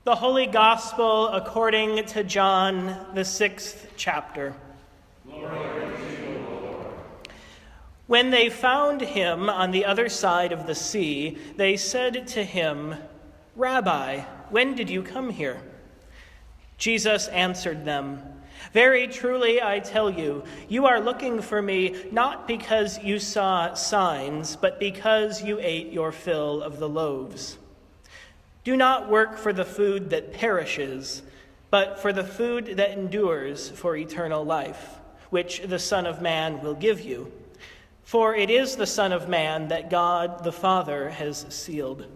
The Holy Gospel according to John, the 6th chapter. Glory to you, Lord. When they found him on the other side of the sea, they said to him, "Rabbi, when did you come here?" Jesus answered them, "Very truly I tell you, you are looking for me not because you saw signs, but because you ate your fill of the loaves. Do not work for the food that perishes, but for the food that endures for eternal life, which the Son of Man will give you. For it is the Son of Man that God the Father has sealed."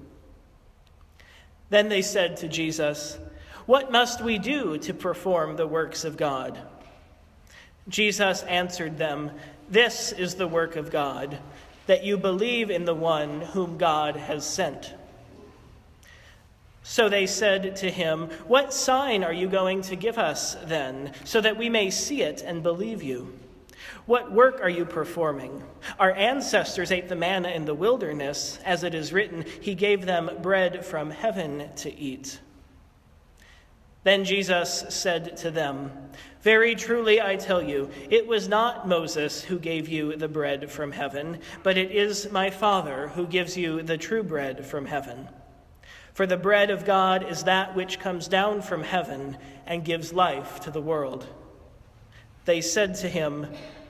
Then they said to Jesus, "What must we do to perform the works of God?" Jesus answered them, "This is the work of God, that you believe in the one whom God has sent." So they said to him, "What sign are you going to give us then, so that we may see it and believe you? What work are you performing? Our ancestors ate the manna in the wilderness, as it is written, 'He gave them bread from heaven to eat.'" Then Jesus said to them, "Very truly I tell you, it was not Moses who gave you the bread from heaven, but it is my Father who gives you the true bread from heaven. For the bread of God is that which comes down from heaven and gives life to the world." They said to him,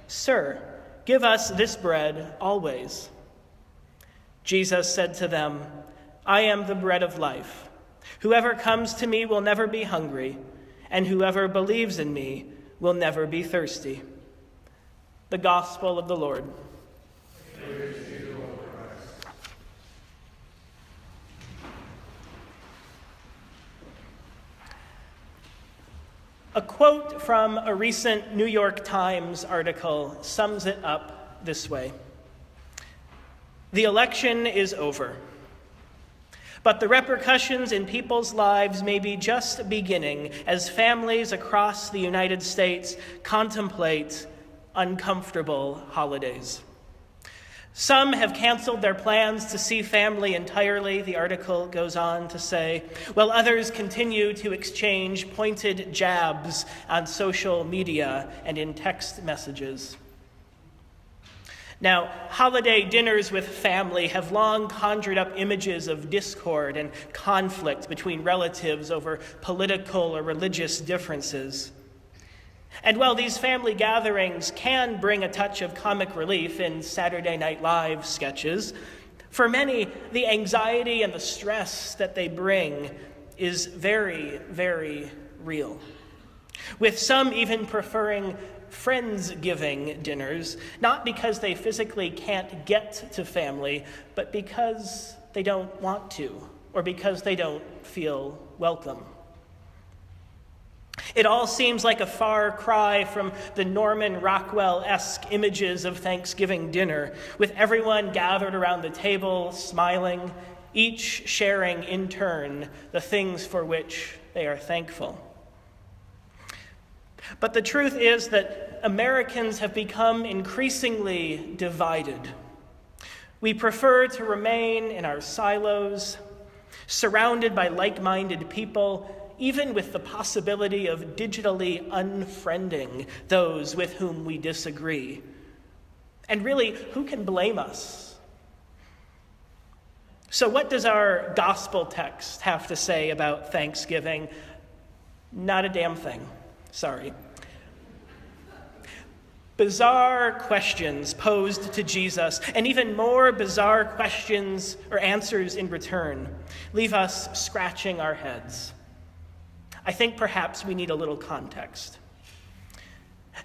"Sir, give us this bread always." Jesus said to them, "I am the bread of life. Whoever comes to me will never be hungry, and whoever believes in me will never be thirsty." The Gospel of the Lord. Praise to you, Lord Christ. A quote from a recent New York Times article sums it up this way: "The election is over, but the repercussions in people's lives may be just beginning as families across the United States contemplate uncomfortable holidays. Some have canceled their plans to see family entirely," the article goes on to say, "while others continue to exchange pointed jabs on social media and in text messages. Now, holiday dinners with family have long conjured up images of discord and conflict between relatives over political or religious differences. And while these family gatherings can bring a touch of comic relief in Saturday Night Live sketches, for many, the anxiety and the stress that they bring is very, very real, with some even preferring Friendsgiving dinners, not because they physically can't get to family, but because they don't want to, or because they don't feel welcome. It all seems like a far cry from the Norman Rockwell-esque images of Thanksgiving dinner, with everyone gathered around the table, smiling, each sharing in turn the things for which they are thankful. But the truth is that Americans have become increasingly divided. We prefer to remain in our silos, surrounded by like-minded people, even with the possibility of digitally unfriending those with whom we disagree. And really, who can blame us? So what does our gospel text have to say about Thanksgiving? Not a damn thing. Sorry. Bizarre questions posed to Jesus, and even more bizarre questions or answers in return, leave us scratching our heads. I think perhaps we need a little context.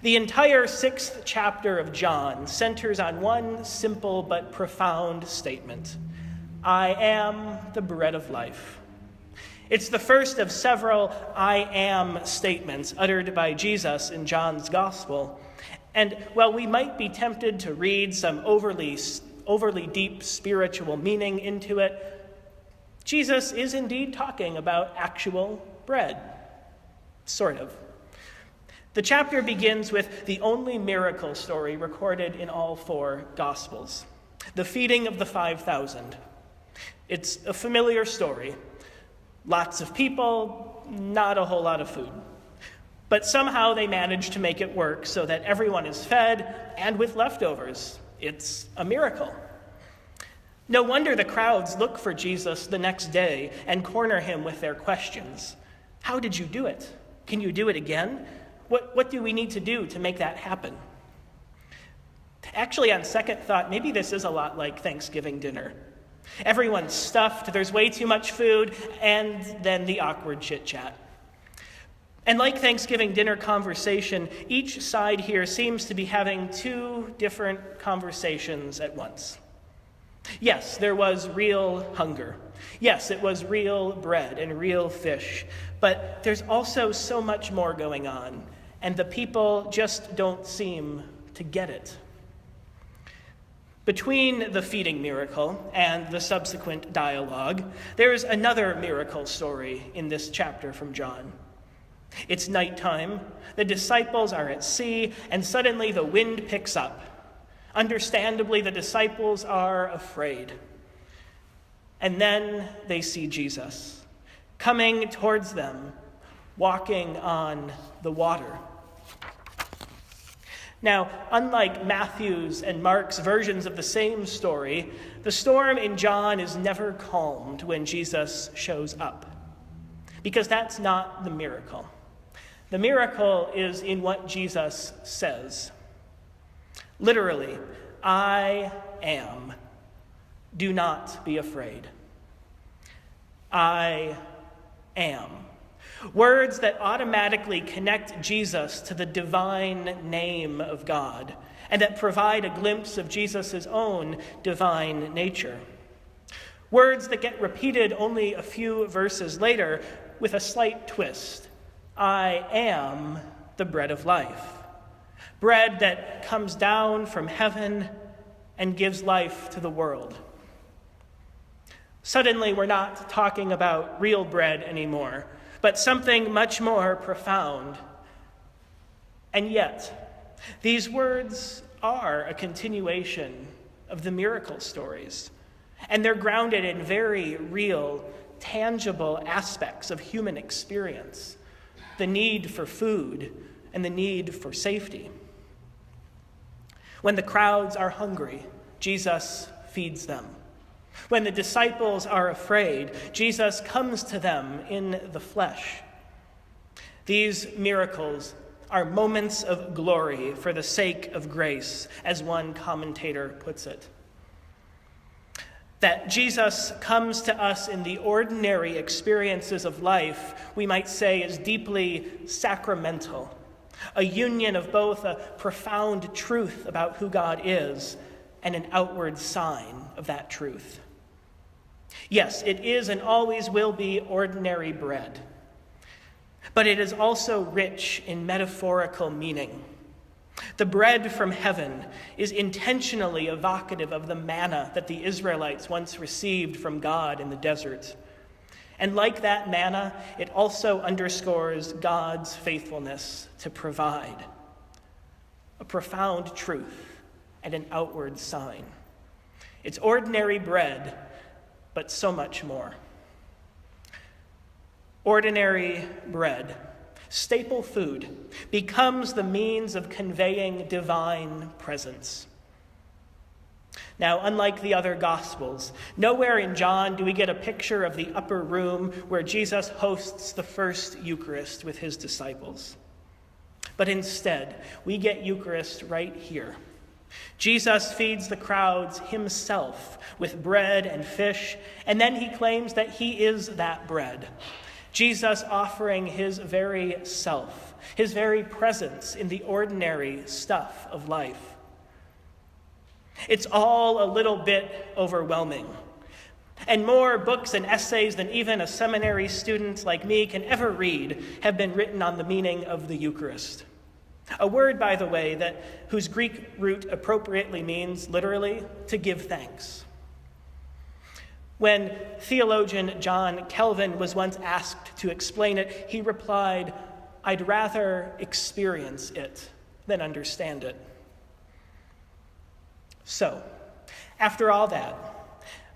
The entire 6th chapter of John centers on one simple but profound statement: I am the bread of life. It's the first of several I am statements uttered by Jesus in John's gospel. And while we might be tempted to read some overly deep spiritual meaning into it, Jesus is indeed talking about actual bread. Sort of. The chapter begins with the only miracle story recorded in all 4 Gospels: the feeding of the 5,000. It's a familiar story. Lots of people, not a whole lot of food. But somehow they manage to make it work so that everyone is fed and with leftovers. It's a miracle. No wonder the crowds look for Jesus the next day and corner him with their questions. How did you do it? Can you do it again? What do we need to do to make that happen? Actually, on second thought, maybe this is a lot like Thanksgiving dinner. Everyone's stuffed, there's way too much food, and then the awkward chit-chat. And like Thanksgiving dinner conversation, each side here seems to be having two different conversations at once. Yes, there was real hunger. Yes, it was real bread and real fish. But there's also so much more going on, and the people just don't seem to get it. Between the feeding miracle and the subsequent dialogue, there is another miracle story in this chapter from John. It's nighttime, the disciples are at sea, and suddenly the wind picks up. Understandably, the disciples are afraid. And then they see Jesus coming towards them, walking on the water. Now, unlike Matthew's and Mark's versions of the same story, the storm in John is never calmed when Jesus shows up, because that's not the miracle. The miracle is in what Jesus says. Literally, I am. Do not be afraid. I am. Words that automatically connect Jesus to the divine name of God and that provide a glimpse of Jesus' own divine nature. Words that get repeated only a few verses later with a slight twist. I am the bread of life. Bread that comes down from heaven and gives life to the world. Suddenly, we're not talking about real bread anymore, but something much more profound. And yet, these words are a continuation of the miracle stories, and they're grounded in very real, tangible aspects of human experience, the need for food and the need for safety. When the crowds are hungry, Jesus feeds them. When the disciples are afraid, Jesus comes to them in the flesh. These miracles are moments of glory for the sake of grace, as one commentator puts it. That Jesus comes to us in the ordinary experiences of life, we might say, is deeply sacramental, a union of both a profound truth about who God is and an outward sign of that truth. Yes, it is and always will be ordinary bread, but it is also rich in metaphorical meaning. The bread from heaven is intentionally evocative of the manna that the Israelites once received from God in the desert. And like that manna, it also underscores God's faithfulness to provide. A profound truth and an outward sign. It's ordinary bread, but so much more. Ordinary bread, staple food, becomes the means of conveying divine presence. Now, unlike the other Gospels, nowhere in John do we get a picture of the upper room where Jesus hosts the first Eucharist with his disciples. But instead, we get Eucharist right here. Jesus feeds the crowds himself with bread and fish, and then he claims that he is that bread. Jesus offering his very self, his very presence in the ordinary stuff of life. It's all a little bit overwhelming. And more books and essays than even a seminary student like me can ever read have been written on the meaning of the Eucharist. A word, by the way, whose Greek root appropriately means, literally, to give thanks. When theologian John Calvin was once asked to explain it, he replied, "I'd rather experience it than understand it." So, after all that,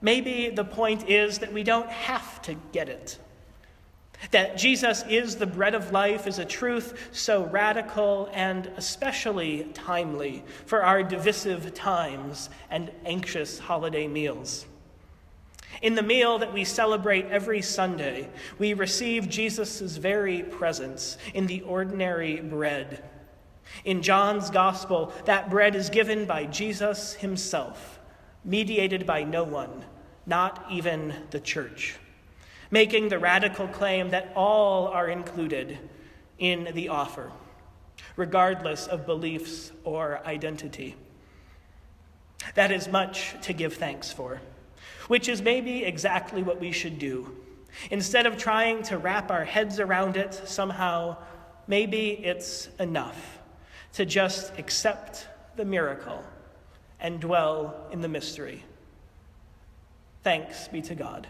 maybe the point is that we don't have to get it. That Jesus is the bread of life is a truth so radical and especially timely for our divisive times and anxious holiday meals. In the meal that we celebrate every Sunday, we receive Jesus' very presence in the ordinary bread. In John's gospel, that bread is given by Jesus himself, mediated by no one, not even the church, making the radical claim that all are included in the offer, regardless of beliefs or identity. That is much to give thanks for, which is maybe exactly what we should do. Instead of trying to wrap our heads around it somehow, maybe it's enough to just accept the miracle and dwell in the mystery. Thanks be to God.